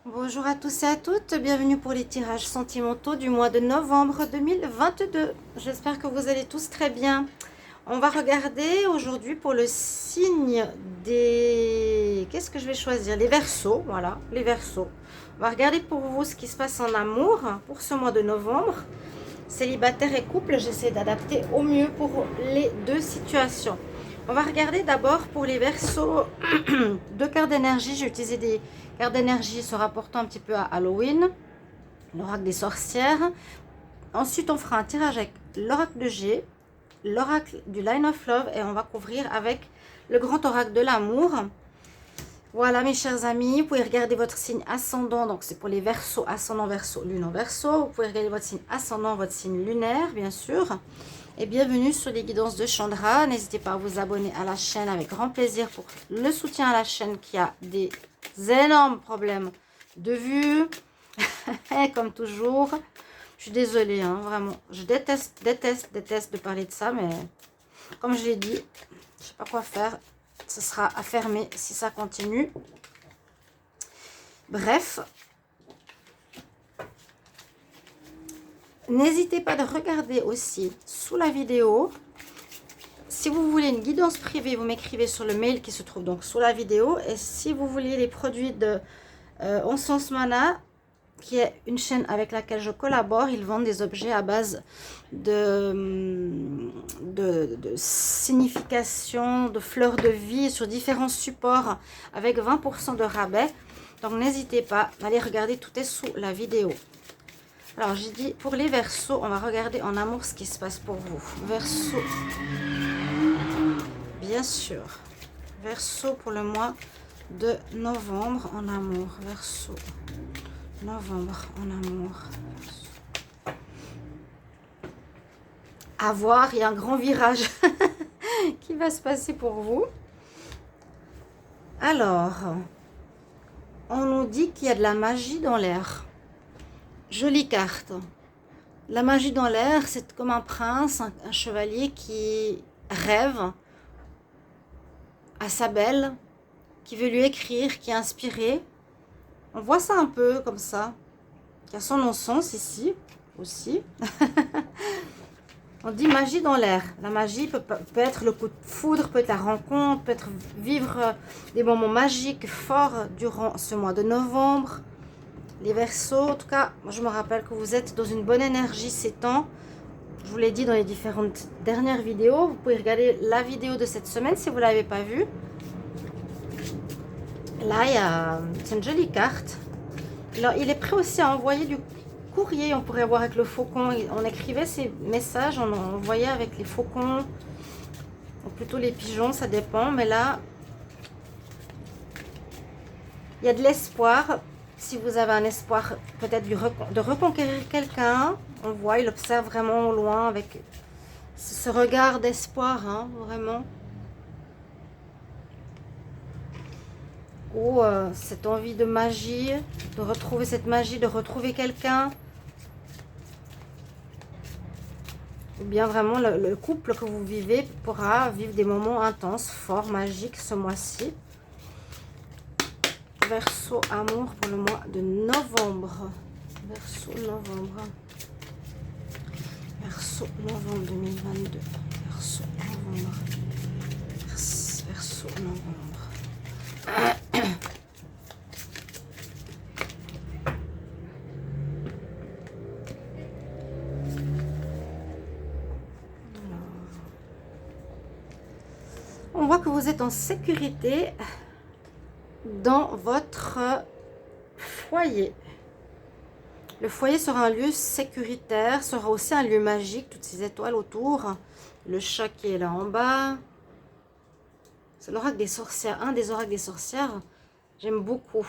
Bonjour à tous et à toutes, bienvenue pour les tirages sentimentaux du mois de novembre 2022. J'espère que vous allez tous très bien. On va regarder aujourd'hui pour le signe des... Qu'est-ce que je vais choisir? Les Verseaux, voilà, les Verseaux. On va regarder pour vous ce qui se passe en amour pour ce mois de novembre. Célibataire et couple, j'essaie d'adapter au mieux pour les deux situations. On va regarder d'abord pour les Verseaux, deux cartes d'énergie. J'ai utilisé des cartes d'énergie se rapportant un petit peu à Halloween, l'oracle des sorcières. Ensuite, on fera un tirage avec l'oracle de G, l'oracle du Line of Love et on va couvrir avec le grand oracle de l'amour. Voilà mes chers amis, vous pouvez regarder votre signe ascendant, donc c'est pour les Verseaux, ascendant Verseau, lune en Verseau. Vous pouvez regarder votre signe ascendant, votre signe lunaire bien sûr. Et bienvenue sur les guidances de Chandra. N'hésitez pas à vous abonner à la chaîne avec grand plaisir pour le soutien à la chaîne qui a des énormes problèmes de vue. Comme toujours. Je suis désolée, hein, vraiment. Je déteste de parler de ça, mais comme je l'ai dit, je ne sais pas quoi faire. Ce sera à fermer si ça continue. Bref. N'hésitez pas de regarder aussi sous la vidéo. Si vous voulez une guidance privée, vous m'écrivez sur le mail qui se trouve donc sous la vidéo. Et si vous voulez les produits de Encens Mana, qui est une chaîne avec laquelle je collabore, ils vendent des objets à base de signification, de fleurs de vie sur différents supports avec 20% de rabais. Donc n'hésitez pas à aller regarder, tout est sous la vidéo. Alors j'ai dit pour les Verseaux, on va regarder en amour ce qui se passe pour vous. Verseaux, bien sûr. Verseaux pour le mois de novembre en amour. Verseaux. Novembre en amour. À voir, il y a un grand virage qui va se passer pour vous. Alors, on nous dit qu'il y a de la magie dans l'air. Jolie carte. La magie dans l'air, c'est comme un prince, un chevalier qui rêve à sa belle, qui veut lui écrire, qui est inspiré. On voit ça un peu comme ça. Il y a son non-sens ici aussi. On dit magie dans l'air. La magie peut être le coup de foudre, peut être la rencontre, peut être vivre des moments magiques forts durant ce mois de novembre. Les Verseaux, en tout cas, moi je me rappelle que vous êtes dans une bonne énergie ces temps. Je vous l'ai dit dans les différentes dernières vidéos. Vous pouvez regarder la vidéo de cette semaine si vous ne l'avez pas vue. Là, c'est une jolie carte. Alors, il est prêt aussi à envoyer du courrier. On pourrait voir avec le faucon. On écrivait ces messages, on envoyait avec les faucons. Ou plutôt les pigeons, ça dépend. Mais là, il y a de l'espoir. Si vous avez un espoir peut-être de reconquérir quelqu'un, on voit, il observe vraiment au loin avec ce regard d'espoir, hein, vraiment. Ou cette envie de magie, de retrouver cette magie, de retrouver quelqu'un. Ou bien vraiment le couple que vous vivez pourra vivre des moments intenses, forts, magiques ce mois-ci. Verseau amour pour le mois de novembre. Verseau novembre. Verseau novembre 2022. Verseau novembre. Verseau novembre. On voit que vous êtes en sécurité dans votre foyer. Le foyer sera un lieu sécuritaire, sera aussi un lieu magique, toutes ces étoiles autour. Le chat qui est là en bas. C'est l'oracle des sorcières, un des oracles des sorcières. J'aime beaucoup.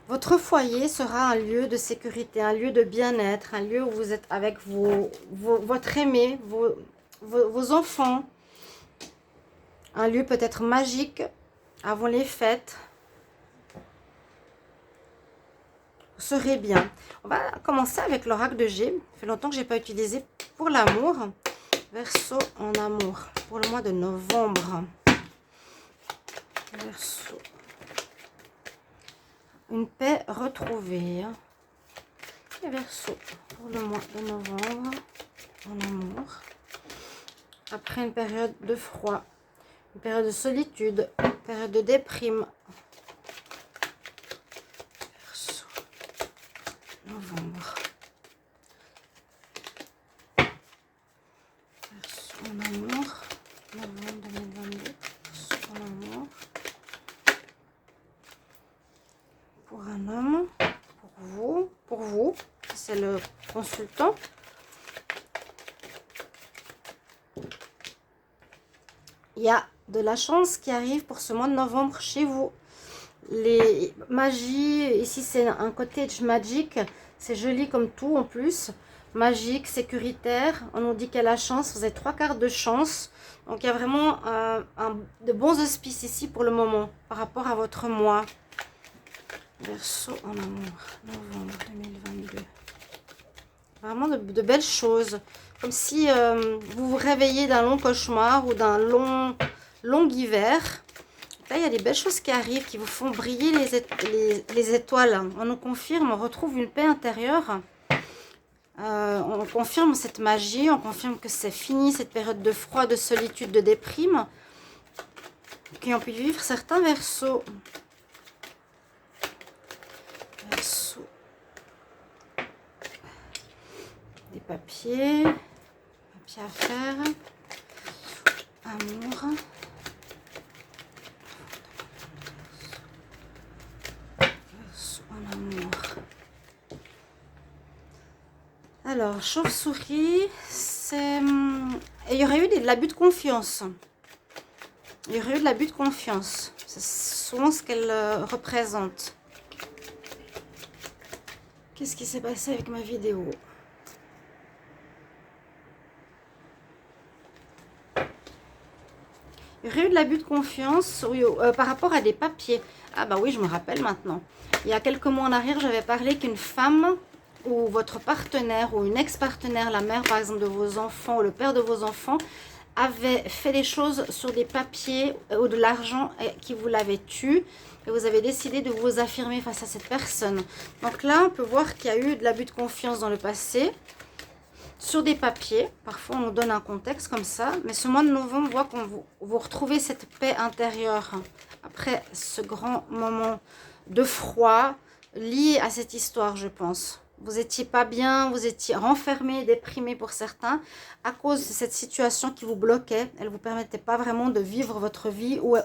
Votre foyer sera un lieu de sécurité, un lieu de bien-être, un lieu où vous êtes avec votre aimé, vos enfants. Un lieu peut-être magique avant les fêtes. Vous serez bien. On va commencer avec l'oracle de G. Ça fait longtemps que je n'ai pas utilisé pour l'amour. Verseau en amour pour le mois de novembre. Verseau. une paix retrouvée. Les Verseaux, pour le mois de novembre, en amour. Après une période de froid, une période de solitude, une période de déprime. Verseau, novembre. Verseau, en amour, novembre 2022. Verseau, en amour. Pour un homme, pour vous, c'est le consultant. Il y a de la chance qui arrive pour ce mois de novembre chez vous. Les magies, ici c'est un cottage magique, c'est joli comme tout en plus. Magique, sécuritaire, on nous dit qu'il y a la chance, vous avez 3 cartes de chance. Donc il y a vraiment de bons auspices ici pour le moment par rapport à votre mois. Verseau en amour, novembre 2022. Vraiment de belles choses. Comme si vous vous réveillez d'un long cauchemar ou d'un long hiver. Là, il y a des belles choses qui arrivent, qui vous font briller les étoiles. On nous confirme, on retrouve une paix intérieure. On confirme cette magie, on confirme que c'est fini, cette période de froid, de solitude, de déprime. Qui ont pu vivre certains Verseaux. Des papiers à faire, amour, en amour. Alors, chauve-souris, c'est... Il y aurait eu de l'abus de confiance. Il y aurait eu de l'abus de confiance. C'est souvent ce qu'elle représente. Qu'est-ce qui s'est passé avec ma vidéo ? Il y aurait eu de l'abus de confiance par rapport à des papiers. Ah bah oui, je me rappelle maintenant. Il y a quelques mois en arrière, j'avais parlé qu'une femme ou votre partenaire ou une ex-partenaire, la mère par exemple de vos enfants ou le père de vos enfants, avait fait des choses sur des papiers ou de l'argent qui vous l'avait tué. Et vous avez décidé de vous affirmer face à cette personne. Donc là, on peut voir qu'il y a eu de l'abus de confiance dans le passé. Sur des papiers, parfois on nous donne un contexte comme ça, mais ce mois de novembre, on voit qu'on vous retrouvez cette paix intérieure après ce grand moment de froid lié à cette histoire, je pense. Vous n'étiez pas bien, vous étiez renfermé, déprimé pour certains, à cause de cette situation qui vous bloquait. Elle ne vous permettait pas vraiment de vivre votre vie. Ou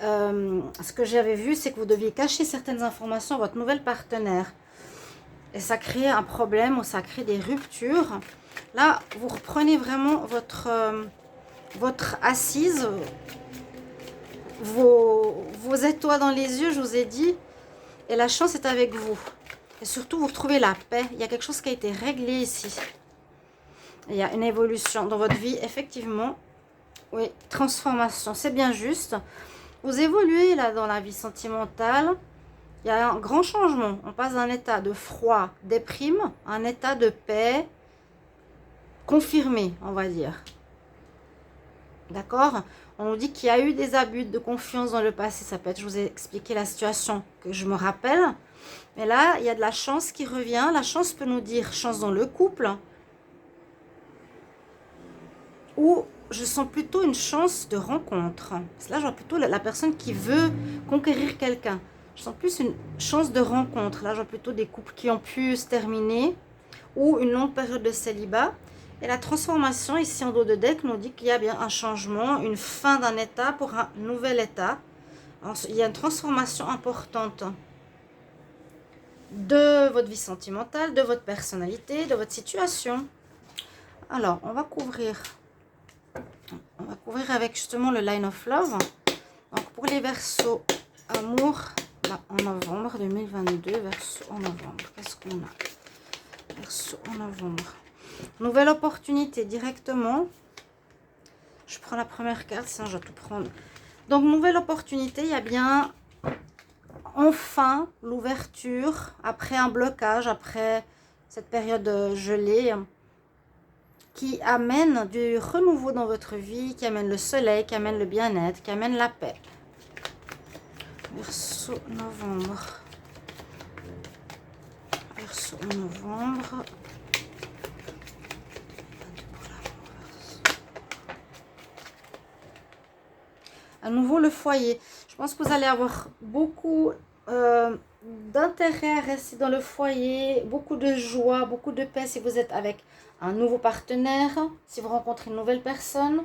ce que j'avais vu, c'est que vous deviez cacher certaines informations à votre nouvelle partenaire. Et ça crée un problème ou ça crée des ruptures. Là, vous reprenez vraiment votre assise, vos étoiles dans les yeux, je vous ai dit, et la chance est avec vous. Et surtout, vous retrouvez la paix. Il y a quelque chose qui a été réglé ici. Il y a une évolution dans votre vie, effectivement. Oui, transformation, c'est bien juste. Vous évoluez là dans la vie sentimentale. Il y a un grand changement. On passe d'un état de froid, déprime, à un état de paix confirmé, on va dire. D'accord? On nous dit qu'il y a eu des abus de confiance dans le passé. Ça peut être, je vous ai expliqué la situation que je me rappelle. Mais là, il y a de la chance qui revient. La chance peut nous dire chance dans le couple. Ou je sens plutôt une chance de rencontre. Là, je vois plutôt la personne qui veut conquérir quelqu'un. Je sens plus une chance de rencontre. Là, je vois plutôt des couples qui ont pu se terminer. Ou une longue période de célibat. Et la transformation, ici en dos de deck, nous dit qu'il y a bien un changement, une fin d'un état pour un nouvel état. Il y a une transformation importante de votre vie sentimentale, de votre personnalité, de votre situation. Alors, on va couvrir avec justement le Line of Love. Donc, pour les Verseaux, amour, là, en novembre 2022, Verseaux en novembre. Qu'est-ce qu'on a? Verseaux en novembre. Nouvelle opportunité directement. Je prends la première carte, sinon je vais tout prendre. Donc, nouvelle opportunité, il y a bien enfin l'ouverture après un blocage, après cette période gelée qui amène du renouveau dans votre vie, qui amène le soleil, qui amène le bien-être, qui amène la paix. Verseau, novembre. en novembre. À nouveau, le foyer. Je pense que vous allez avoir beaucoup d'intérêt à rester dans le foyer, beaucoup de joie, beaucoup de paix si vous êtes avec un nouveau partenaire, si vous rencontrez une nouvelle personne,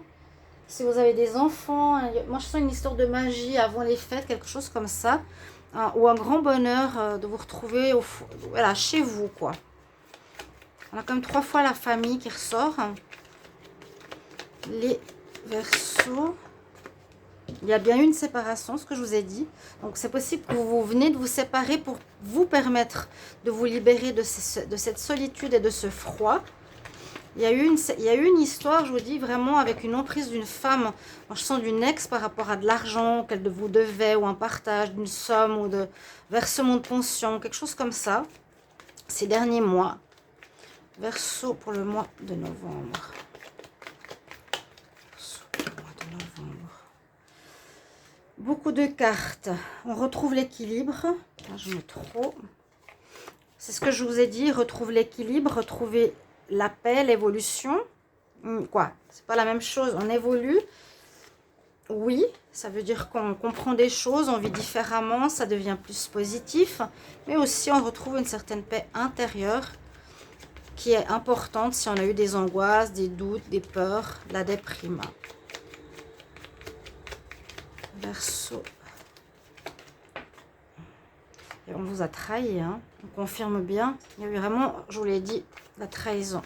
si vous avez des enfants. Moi, je sens une histoire de magie avant les fêtes, quelque chose comme ça, hein, ou un grand bonheur de vous retrouver voilà, chez vous, quoi. On a comme 3 fois la famille qui ressort. Les Verseaux. Il y a bien eu une séparation, ce que je vous ai dit. Donc, c'est possible que vous venez de vous séparer pour vous permettre de vous libérer de cette solitude et de ce froid. Il y a eu une histoire, je vous dis, vraiment avec une emprise d'une femme. Moi, je sens d'une ex par rapport à de l'argent qu'elle vous devait ou un partage d'une somme ou de versement de pension, quelque chose comme ça, ces derniers mois. Verseau pour le mois de novembre. Beaucoup de cartes. On retrouve l'équilibre. Je mets trop. C'est ce que je vous ai dit. Retrouve l'équilibre, retrouver la paix, l'évolution. Quoi? C'est pas la même chose. On évolue. Oui, ça veut dire qu'on comprend des choses, on vit différemment, ça devient plus positif. Mais aussi, on retrouve une certaine paix intérieure qui est importante si on a eu des angoisses, des doutes, des peurs, de la déprime. Verseau. Et on vous a trahi, hein. On confirme bien. Il y a eu vraiment, je vous l'ai dit, la trahison.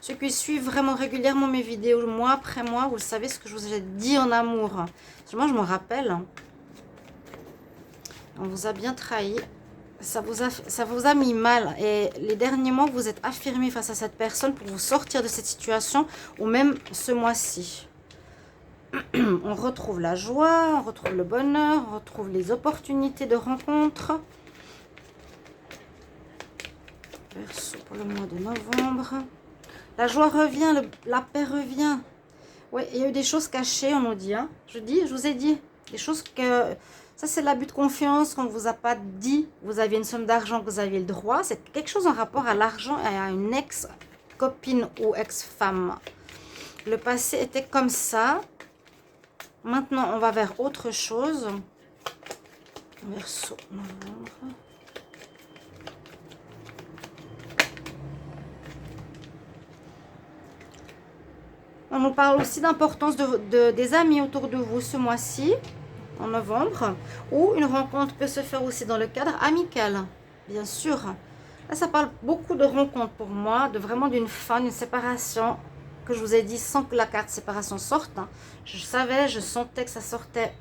Ceux qui suivent vraiment régulièrement mes vidéos, mois après mois, vous savez ce que je vous ai dit en amour. Parce que moi, je me rappelle. On vous a bien trahi. Ça vous a mis mal. Et les derniers mois, vous êtes affirmé face à cette personne pour vous sortir de cette situation, ou même ce mois-ci. On retrouve la joie, on retrouve le bonheur, on retrouve les opportunités de rencontre. Verseau pour le mois de novembre. La joie revient, la paix revient. Oui, il y a eu des choses cachées, on nous dit. Hein. Je vous ai dit. Des choses que... Ça, c'est l'abus de confiance qu'on ne vous a pas dit. Vous aviez une somme d'argent que vous aviez le droit. C'est quelque chose en rapport à l'argent et à une ex-copine ou ex-femme. Le passé était comme ça. Maintenant, on va vers autre chose. Verseau, novembre. On nous parle aussi d'importance des amis autour de vous ce mois-ci, en novembre. Ou une rencontre peut se faire aussi dans le cadre amical, bien sûr. Là, ça parle beaucoup de rencontres pour moi, de vraiment d'une fin, d'une séparation, que je vous ai dit sans que la carte séparation sorte. Hein. Je savais, je sentais que ça sortait,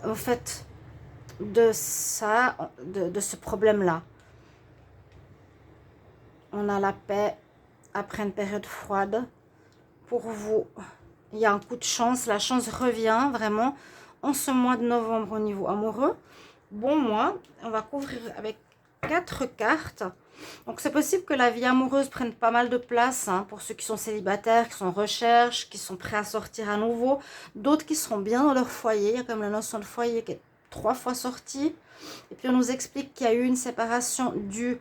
en fait, de ça, de ce problème-là. On a la paix après une période froide. Pour vous, il y a un coup de chance. La chance revient vraiment en ce mois de novembre au niveau amoureux. Bon mois, on va couvrir avec 4 cartes. Donc, c'est possible que la vie amoureuse prenne pas mal de place hein, pour ceux qui sont célibataires, qui sont en recherche, qui sont prêts à sortir à nouveau. D'autres qui seront bien dans leur foyer. Il y a comme la notion de foyer qui est 3 fois sortie. Et puis, on nous explique qu'il y a eu une séparation due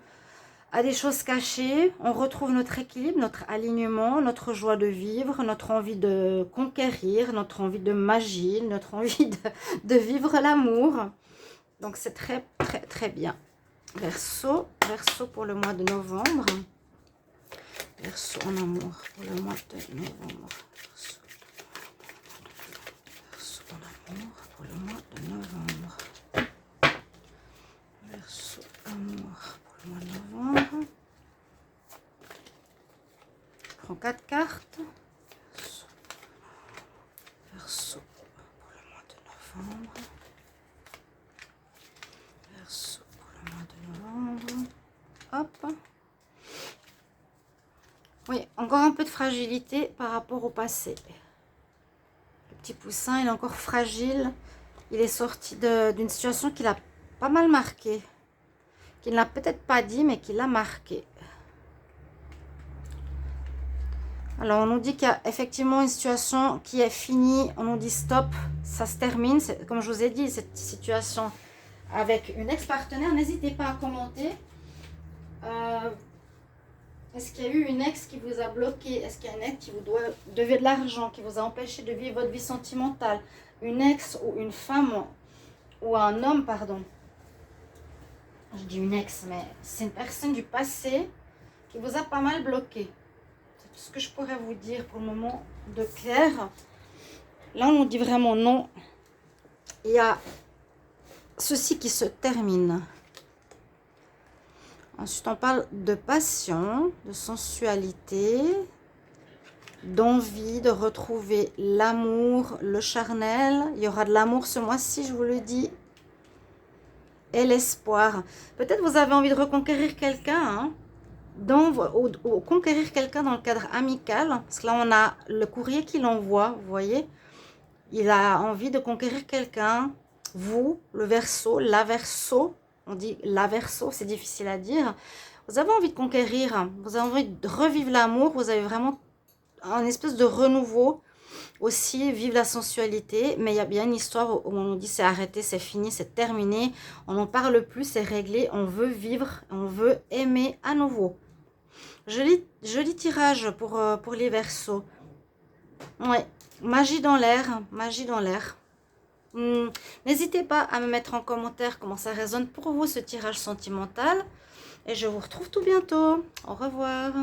à des choses cachées. On retrouve notre équilibre, notre alignement, notre joie de vivre, notre envie de conquérir, notre envie de magie, notre envie de vivre l'amour. Donc, c'est très, très, très bien. Verseau pour le mois de novembre. Verseau en amour pour le mois de novembre. Verseau en amour pour le mois de novembre. Verseau amour pour le mois de novembre. Je prends 4 cartes. Verseau pour le mois de novembre. Verseau pour le mois de novembre. Hop. Oui, encore un peu de fragilité par rapport au passé. Le petit poussin, il est encore fragile. Il est sorti d'une situation qui l'a pas mal marqué. Qu'il n'a peut-être pas dit, mais qui l'a marqué. Alors, on nous dit qu'il y a effectivement une situation qui est finie. On nous dit stop, ça se termine. Comme je vous ai dit, cette situation avec une ex-partenaire, n'hésitez pas à commenter. Est-ce qu'il y a eu une ex qui vous a bloqué? Est-ce qu'il y a une ex qui vous devait de l'argent, qui vous a empêché de vivre votre vie sentimentale? Une ex ou une femme ou un homme, pardon. Je dis une ex, mais c'est une personne du passé qui vous a pas mal bloqué. C'est tout ce que je pourrais vous dire pour le moment de clair. Là, on nous dit vraiment non. Il y a ceci qui se termine. Ensuite, on parle de passion, de sensualité, d'envie de retrouver l'amour, le charnel. Il y aura de l'amour ce mois-ci, je vous le dis. Et l'espoir. Peut-être vous avez envie de reconquérir quelqu'un, ou conquérir quelqu'un dans le cadre amical. Parce que là, on a le courrier qu'il envoie, vous voyez. Il a envie de conquérir quelqu'un. Vous, le Verseau, la Verseau. On dit la Verseau, c'est difficile à dire. Vous avez envie de conquérir, vous avez envie de revivre l'amour, vous avez vraiment un espèce de renouveau. Aussi, vivre la sensualité, mais il y a bien une histoire où on nous dit c'est arrêté, c'est fini, c'est terminé. On n'en parle plus, c'est réglé, on veut vivre, on veut aimer à nouveau. Joli tirage pour les Verseaux. Ouais, magie dans l'air, magie dans l'air. N'hésitez pas à me mettre en commentaire comment ça résonne pour vous ce tirage sentimental. Et je vous retrouve tout bientôt. Au revoir.